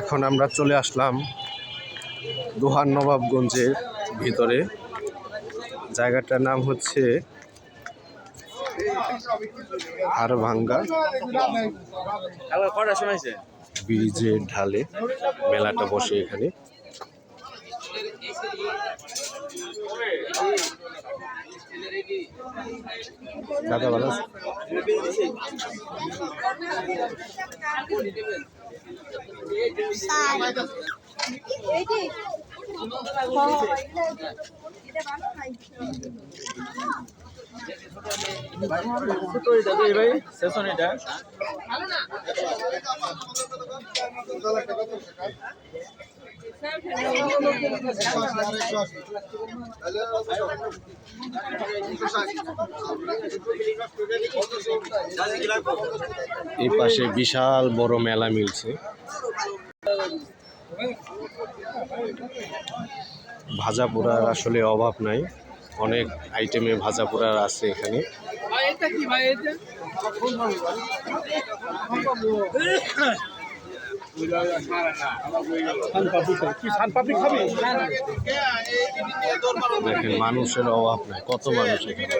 এখন আমরা চলে আসলাম দোহার নবাবগঞ্জের ভিতরে। জায়গাটার নাম হচ্ছে হাড়ভাঙ্গা ব্রিজের ঢালে মেলাটা বসে এখানে। দাদা ভালো আছে? এই পাশে বিশাল বড় মেলা মিলছে। ভাজা পোড়ার আসলে অভাব নাই, অনেক আইটেমে ভাজা পোড়ার আছে এখানে। দেখেন মানুষের অভাব নাই, কত মানুষ এখানে।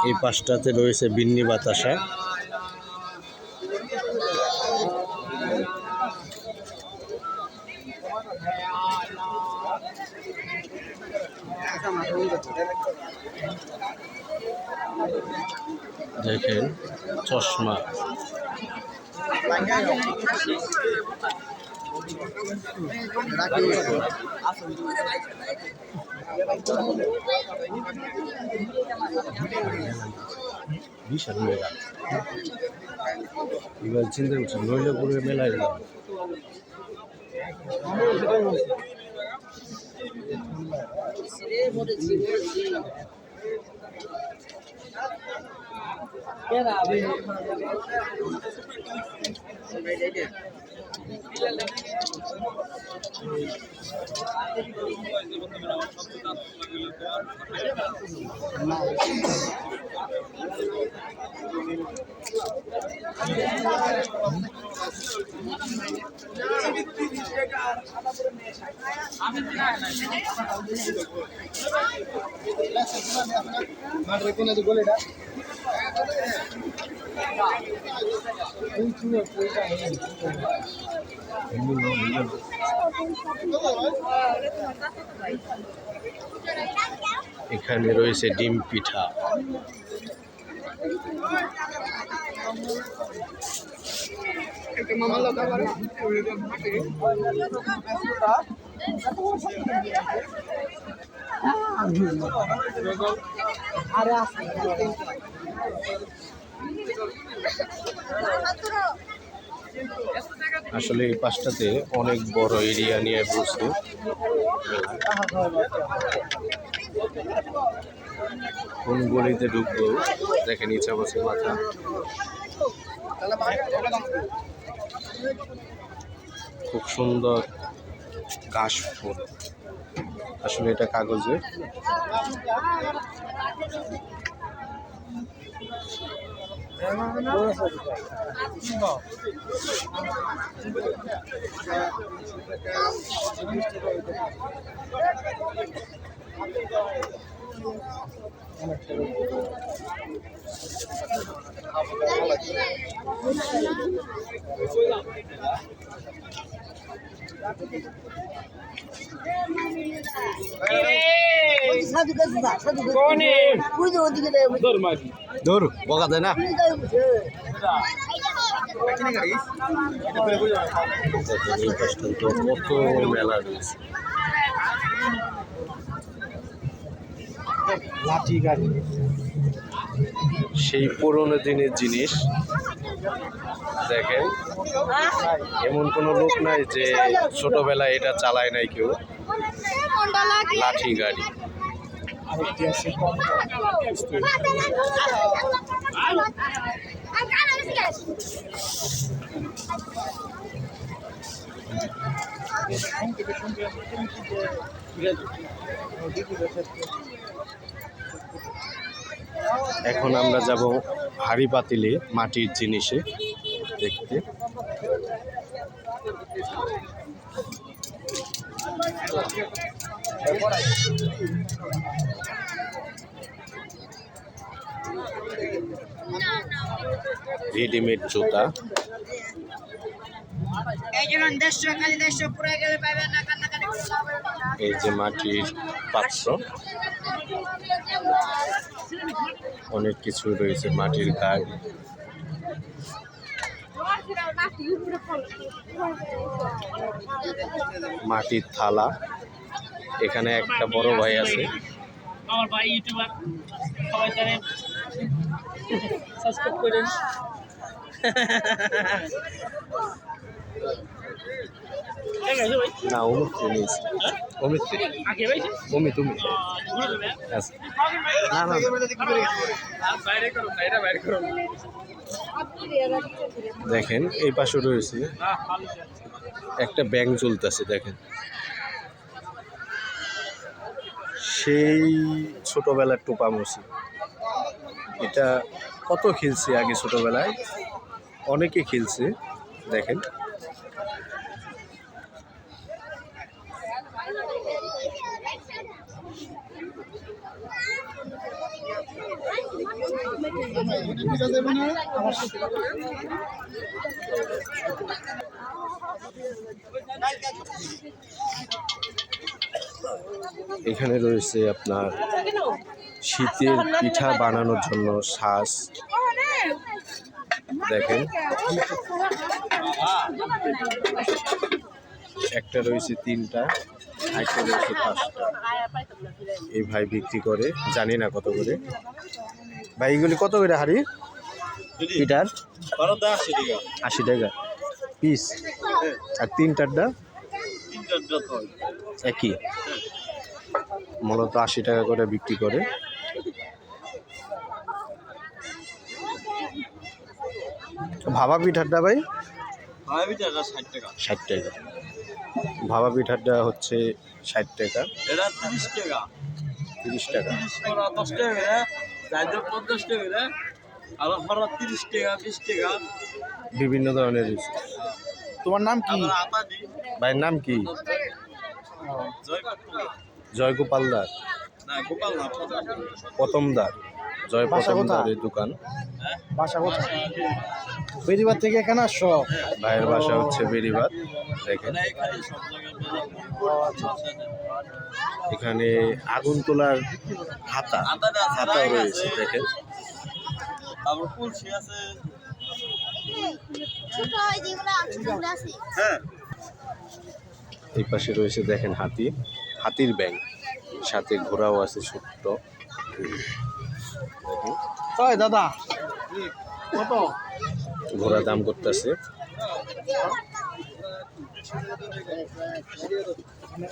এই পাশটাতে রয়েছে বিন্নি বাতাসা। দেখেন চশমা, বিশাল মেলা। এবার চিন্তা করছি নইলেপুরের মেলায় এলাম। এখানে রয়েছে ডিম পিঠা। আসলে এই পাশটাতে অনেক বড় এরিয়া নিয়ে বসে। কোন গলিতে ঢুকবো দেখেন, ইচ্ছা বসে মাথা। খুব সুন্দর কাশ ফুল, আসলে এটা কাগজে। ধর বকা দেয় না। কত মেলা রয়েছে। লাঠি গাড়ি, সেই পুরোনো দিনের জিনিস। দেখেন এমন কোনো লোক নাই যে ছোটবেলায় এটা চালায় নাই কেউ। লাঠি গাড়ি। এখন আমরা যাব হাড়ি পাতিলে মাটির জিনিসে দেখতে। রেডিমেড জুতা, এই যে মাটির পাত্র, অনেক কিছু রয়েছে, মাটির গাড়ি, মাটির থালা। এখানে একটা বড় ভাই আছে, আমার ভাই ইউটিউবার, সবাই জানেন, সাবস্ক্রাইব করেন। না অমিত অমিত আগে ভাই তুমি না না বাইরে করো, বাইরে করো। দেখেন এই পাশে রয়েছে একটা ব্যাংক চলতেছে। দেখেন সেই ছোটবেলার টোপা মুসি, এটা কত খেলছে আগে ছোটবেলায়, অনেকে খেলছে। দেখেন এখানে রয়েছে আপনার শীতের পিঠা বানানোর জন্য শাঁস। দেখেন একটা রয়েছে 3টা, একটা রয়েছে 5টা। এই ভাই বিক্রি করে, জানি না কত করে। ভাই এগুলি কত করে হাড়ি পিঠার? 80 টাকা পিস। আর 3টারটা একই, মূলত 80 টাকা করে বিক্রি করে। ভাপা পিঠারটা ভাই 60 টাকা। ভাপা পিঠারটা হচ্ছে 60 টাকা। 30 টাকা। বিভিন্ন ধরনের। তোমার নাম কি ভাইয়ের নাম কি? জয়গোপালদার, প্রথমদার, জয় প্রথমদারের দোকান। বাসা কোথায়? বেরিবাদ থেকে এখানে আসছো? ভাইয়ের বাসা হচ্ছে বেরিবাদ। দেখেন এখানে আগুন তোলার হাতা রয়েছে। দেখেন এই পাশে রয়েছে দেখেন হাতির ব্যাংক, সাথে ঘোড়াও আছে ছোট্ট। দাদা কত ঘোড়া দাম করতেছে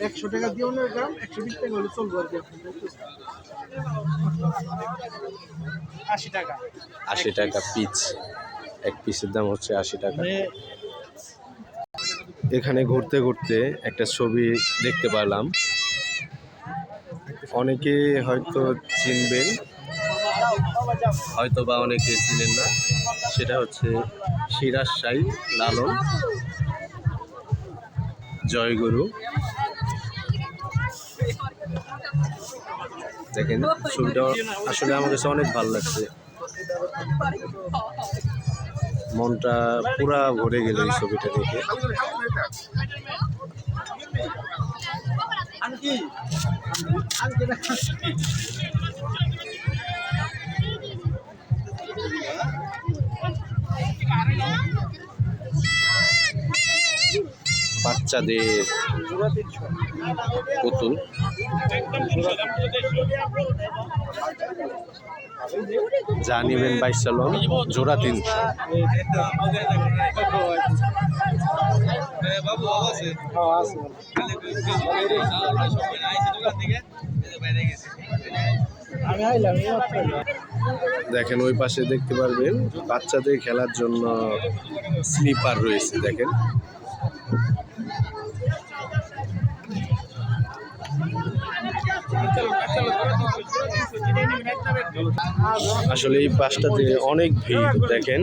100 টাকা দিও না, 120 টাকা হলে চলবে আর কি। 80 টাকা। 80 টাকা পিস, এক পিসের দাম হচ্ছে 80 টাকা। এখানে ঘুরতে ঘুরতে একটা ছবি দেখতে পেলাম, অনেকে হয়তো চিনবেন, হয়তো বা অনেকে চিনেন না। সেটা হচ্ছে সিরাজ শাহী লালন জয়গুরু। দেখেন ছবিটা আসলে আমার কাছে অনেক ভালো লাগছে, মনটা পুরা ভরে গেল এই ছবিটা দেখে। বাচ্চাদের পুতুল, যা নিবেন 22 চালন, জোড়া 300। দেখেন ওই পাশে দেখতে পারবেন বাচ্চাদের খেলার জন্য স্লিপার রয়েছে। দেখেন আসলে এই পাশটাতে অনেক ভিড় দেখেন।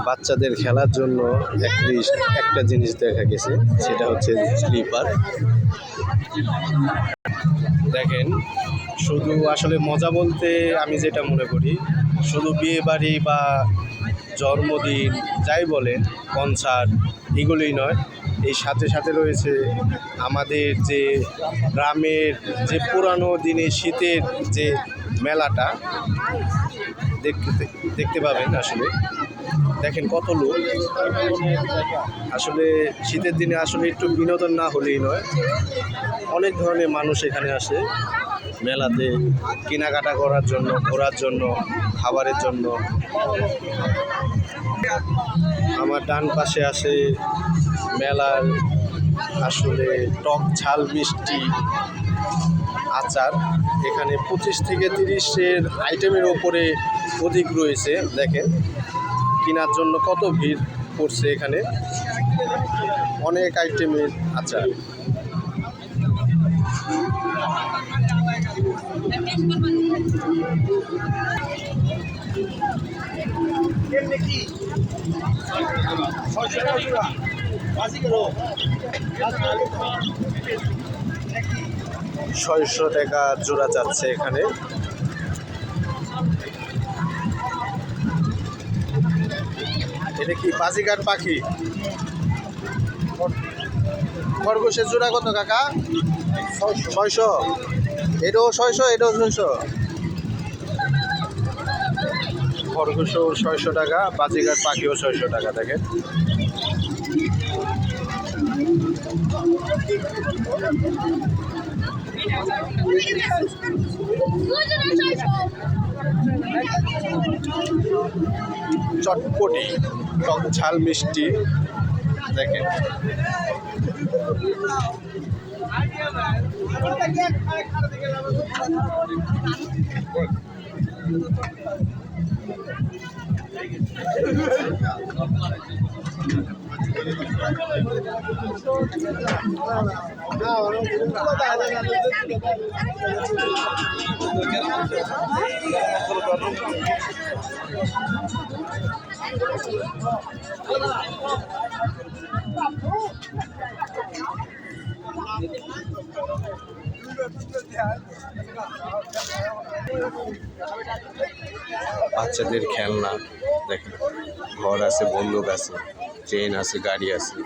বাচ্চাদের খেলার জন্য একটা জিনিস দেখা গেছে, সেটা হচ্ছে স্লিপার। দেখেন, শুধু আসলে মজা বলতে আমি যেটা মনে করি, শুধু বিয়ে বাড়ি বা জন্মদিন যাই বলেন, কনসার্ট, এগুলোই নয়, এই সাথে সাথে রয়েছে আমাদের যে গ্রামের যে পুরানো দিনে শীতের যে মেলাটা দেখতে পাবেন। আসলে দেখেন কত লোক, আসলে শীতের দিনে আসলে একটু বিনোদন না হলেই নয়, অনেক ধরনের মানুষ এখানে আসে মেলাতে কেনাকাটা করার জন্য, ঘোরার জন্য, খাবারের জন্য। আমার ডান পাশে আসে মেলার আসলে টক ঝাল মিষ্টি আচার। এখানে 25 থেকে 30-এর আইটেমের ওপরে অধিক রয়েছে। দেখেন কেনার জন্য কত ভিড় পড়ছে এখানে, অনেক আইটেমের আচার। $600 জোড়া যাচ্ছে এখানে। এটা কি বাজিগার পাখি? খরগোশের জোড়া কত কাকা? 600। এটাও 600, এটাও 600। খরগোশও 600 টাকা, বাজিগার পাখিও 600 টাকা। দেখেন চটপটি টক ঝাল মিষ্টি। দেখেন বাচ্চাদের খেলনা। দেখেন ঘর আছে, বন্দুক আছে, ট্রেন আছে, গাড়ি আছে।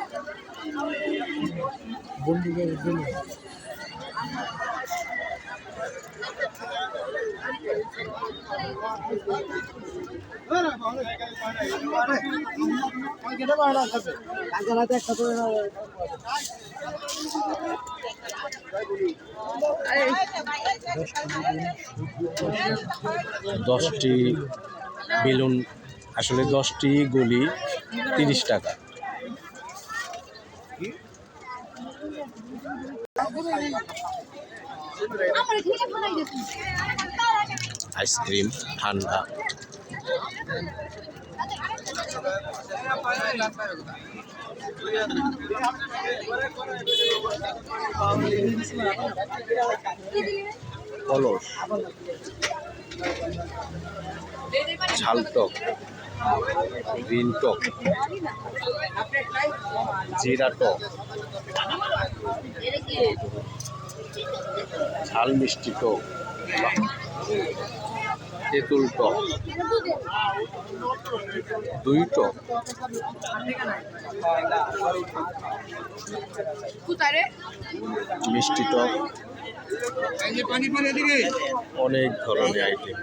দশটি বেলুন, আসলে 10টি গুলি 30 টাকা। আইসক্রিম ঠান্ডা। কলস, ঝাল টক, গ্রিন টক, জিরা টক, ঝাল মিষ্টি টক, তেঁতুল টক, দই টক, মিষ্টি টক, অনেক ধরনের আইটেম।